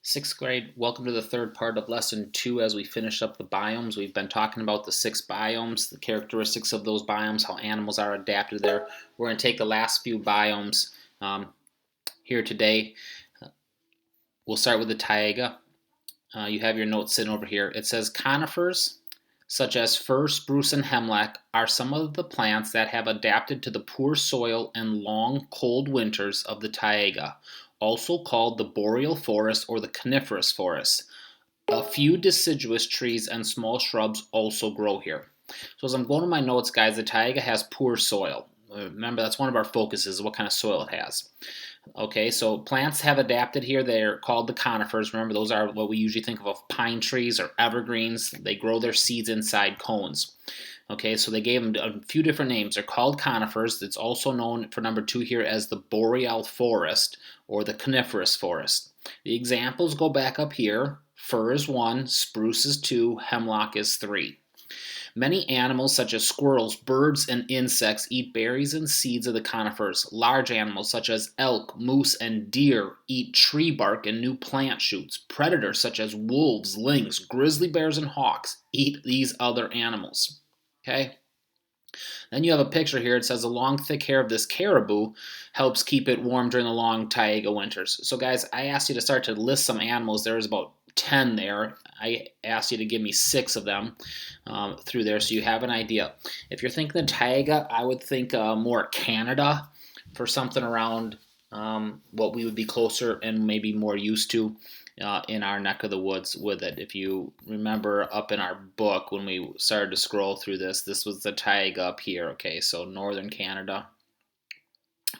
Sixth grade, welcome to the third part of lesson 2 as we finish up the biomes. We've been talking about the 6 biomes, the characteristics of those biomes, how animals are adapted there. We're going to take the last few biomes here today. We'll start with the taiga. You have your notes sitting over here. It says conifers, such as fir, spruce, and hemlock, are some of the plants that have adapted to the poor soil and long, cold winters of the taiga, also called the boreal forest or the coniferous forest. A few deciduous trees and small shrubs also grow here. So as I'm going to my notes, guys, the taiga has poor soil. Remember, that's one of our focuses, what kind of soil it has. Okay, so plants have adapted here. They're called the conifers. Remember, those are what we usually think of pine trees or evergreens. They grow their seeds inside cones. Okay, so they gave them a few different names. They're called conifers. It's also known for number 2 here as the boreal forest or the coniferous forest. The examples go back up here. Fir is 1, spruce is 2, hemlock is 3. Many animals, such as squirrels, birds, and insects, eat berries and seeds of the conifers. Large animals, such as elk, moose, and deer, eat tree bark and new plant shoots. Predators, such as wolves, lynx, grizzly bears, and hawks, eat these other animals. Okay? Then you have a picture here. It says the long, thick hair of this caribou helps keep it warm during the long taiga winters. So, guys, I asked you to start to list some animals. There's about 10 there. I asked you to give me 6 of them through there so you have an idea. If you're thinking the taiga, I would think more Canada for something around what we would be closer and maybe more used to in our neck of the woods with it. If you remember up in our book when we started to scroll through this was the taiga up here. Okay, so northern Canada,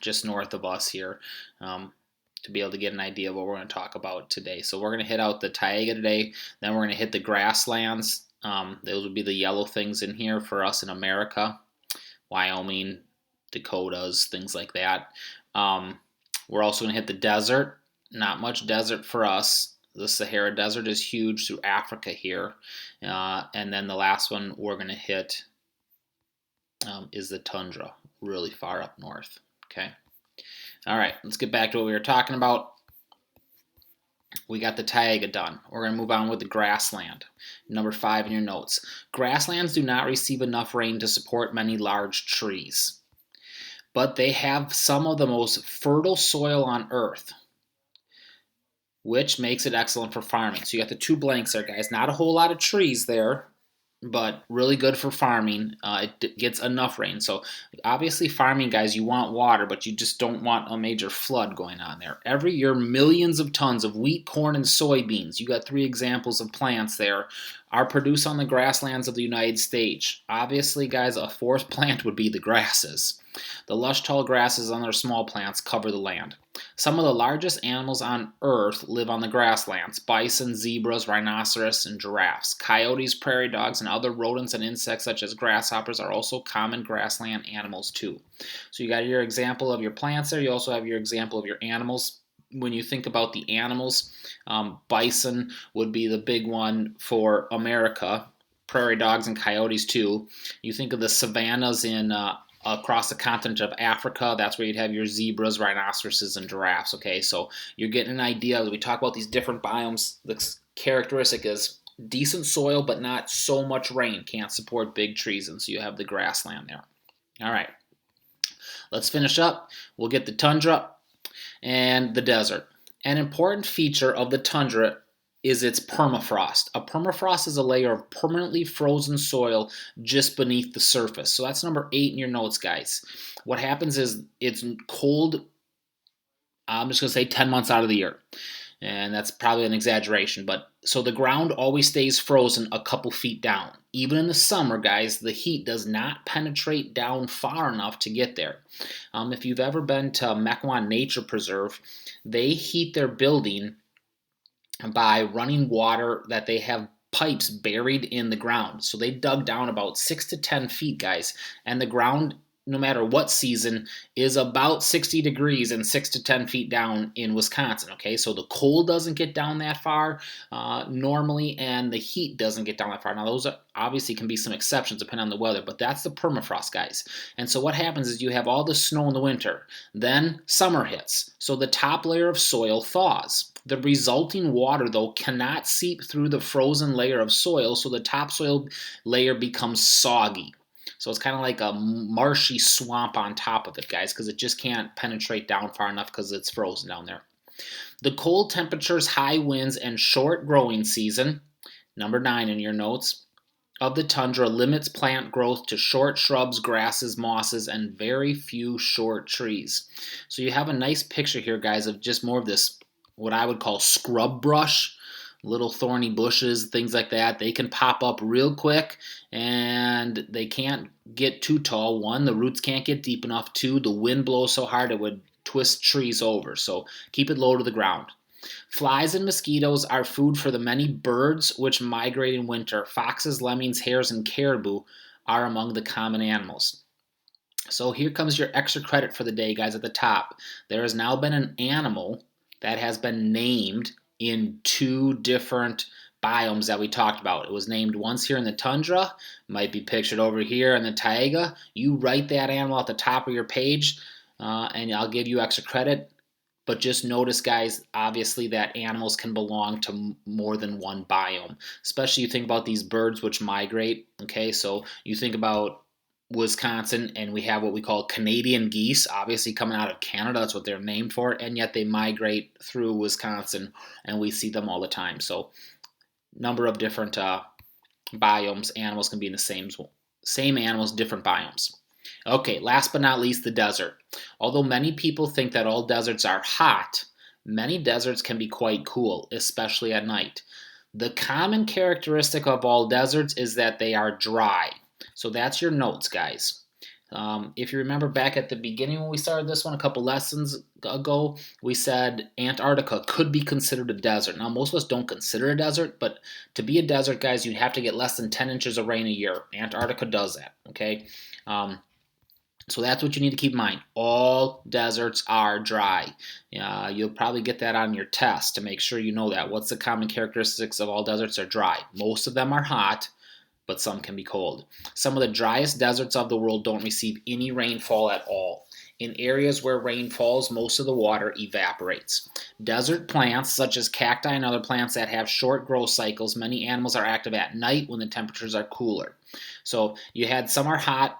just north of us here. To be able to get an idea of what we're going to talk about today. So we're going to hit out the taiga today, then we're going to hit the grasslands. Those would be the yellow things in here for us in America, Wyoming, Dakotas, things like that. We're also going to hit the desert. Not much desert for us. The Sahara Desert is huge through Africa here. And then the last one we're going to hit is the tundra, really far up north. Okay. All right, let's get back to what we were talking about. We got the taiga done. We're going to move on with the grassland. Number 5 in your notes. Grasslands do not receive enough rain to support many large trees, but they have some of the most fertile soil on earth, which makes it excellent for farming. So you got the 2 blanks there, guys. Not a whole lot of trees there, but really good for farming. It gets enough rain. So obviously farming, guys, you want water, but you just don't want a major flood going on there. Every year, millions of tons of wheat, corn, and soybeans, you got 3 examples of plants there, are produced on the grasslands of the United States. Obviously, guys, a 4th plant would be the grasses. The lush tall grasses and their small plants cover the land. Some of the largest animals on Earth live on the grasslands: bison, zebras, rhinoceros, and giraffes. Coyotes, prairie dogs, and other rodents and insects such as grasshoppers are also common grassland animals too. So you got your example of your plants there. You also have your example of your animals. When you think about the animals, bison would be the big one for America. Prairie dogs and coyotes too. You think of the savannas in across the continent of Africa. That's where you'd have your zebras, rhinoceroses, and giraffes. Okay, so you're getting an idea as we talk about these different biomes. The characteristic is decent soil, but not so much rain. Can't support big trees, and so you have the grassland there. All right, let's finish up. We'll get the tundra and the desert. An important feature of the tundra is its permafrost. A permafrost is a layer of permanently frozen soil just beneath the surface. So that's number 8 in your notes, guys. What happens is it's cold, I'm just going to say 10 months out of the year. And that's probably an exaggeration. But so the ground always stays frozen a couple feet down. Even in the summer, guys, the heat does not penetrate down far enough to get there. If you've ever been to Mequon Nature Preserve, they heat their building by running water that they have pipes buried in the ground. So they dug down about 6 to 10 feet, guys, and the ground, no matter what season, is about 60 degrees and 6 to 10 feet down in Wisconsin. Okay, so the cold doesn't get down that far normally, and the heat doesn't get down that far. Now, those obviously can be some exceptions depending on the weather, but that's the permafrost, guys. And so what happens is you have all the snow in the winter, then summer hits, so the top layer of soil thaws. The resulting water, though, cannot seep through the frozen layer of soil, so the topsoil layer becomes soggy. So it's kind of like a marshy swamp on top of it, guys, because it just can't penetrate down far enough because it's frozen down there. The cold temperatures, high winds, and short growing season, number 9 in your notes, of the tundra limits plant growth to short shrubs, grasses, mosses, and very few short trees. So you have a nice picture here, guys, of just more of this, what I would call scrub brush, little thorny bushes, things like that. They can pop up real quick, and they can't get too tall. One, the roots can't get deep enough. Two, the wind blows so hard it would twist trees over. So keep it low to the ground. Flies and mosquitoes are food for the many birds which migrate in winter. Foxes, lemmings, hares, and caribou are among the common animals. So here comes your extra credit for the day, guys, at the top. There has now been an animal that has been named in 2 different biomes that we talked about. It was named once here in the tundra, might be pictured over here in the taiga. You write that animal at the top of your page, and I'll give you extra credit. But just notice, guys, obviously that animals can belong to more than one biome. Especially you think about these birds which migrate, okay? So you think about Wisconsin, and we have what we call Canadian geese, obviously coming out of Canada. That's what they're named for, and yet they migrate through Wisconsin, and we see them all the time. So number of different biomes, animals can be in the same animals, different biomes. Okay, last but not least, the desert. Although many people think that all deserts are hot, many deserts can be quite cool, especially at night. The common characteristic of all deserts is that they are dry. So that's your notes, guys. If you remember back at the beginning when we started this one a couple lessons ago, we said Antarctica could be considered a desert. Now, most of us don't consider it a desert, but to be a desert, guys, you'd have to get less than 10 inches of rain a year. Antarctica does that, okay? So that's what you need to keep in mind. All deserts are dry. You'll probably get that on your test to make sure you know that. What's the common characteristics of all deserts are dry? Most of them are hot, but some can be cold. Some of the driest deserts of the world don't receive any rainfall at all. In areas where rain falls, most of the water evaporates. Desert plants, such as cacti and other plants that have short growth cycles, many animals are active at night when the temperatures are cooler. So you had some are hot,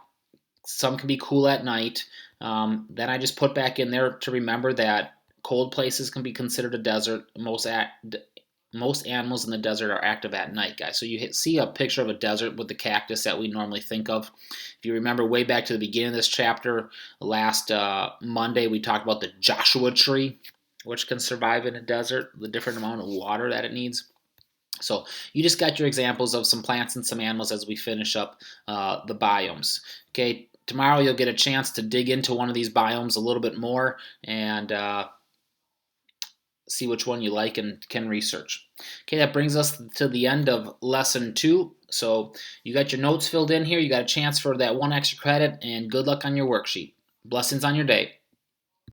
some can be cool at night. Then I just put back in there to remember that cold places can be considered a desert. Most animals in the desert are active at night, guys. So you see a picture of a desert with the cactus that we normally think of. If you remember way back to the beginning of this chapter, last Monday we talked about the Joshua tree, which can survive in a desert, the different amount of water that it needs. So you just got your examples of some plants and some animals as we finish up the biomes. Okay, tomorrow you'll get a chance to dig into one of these biomes a little bit more and see which one you like and can research. Okay, that brings us to the end of lesson 2. So you got your notes filled in here. You got a chance for that 1 extra credit, and good luck on your worksheet. Blessings on your day.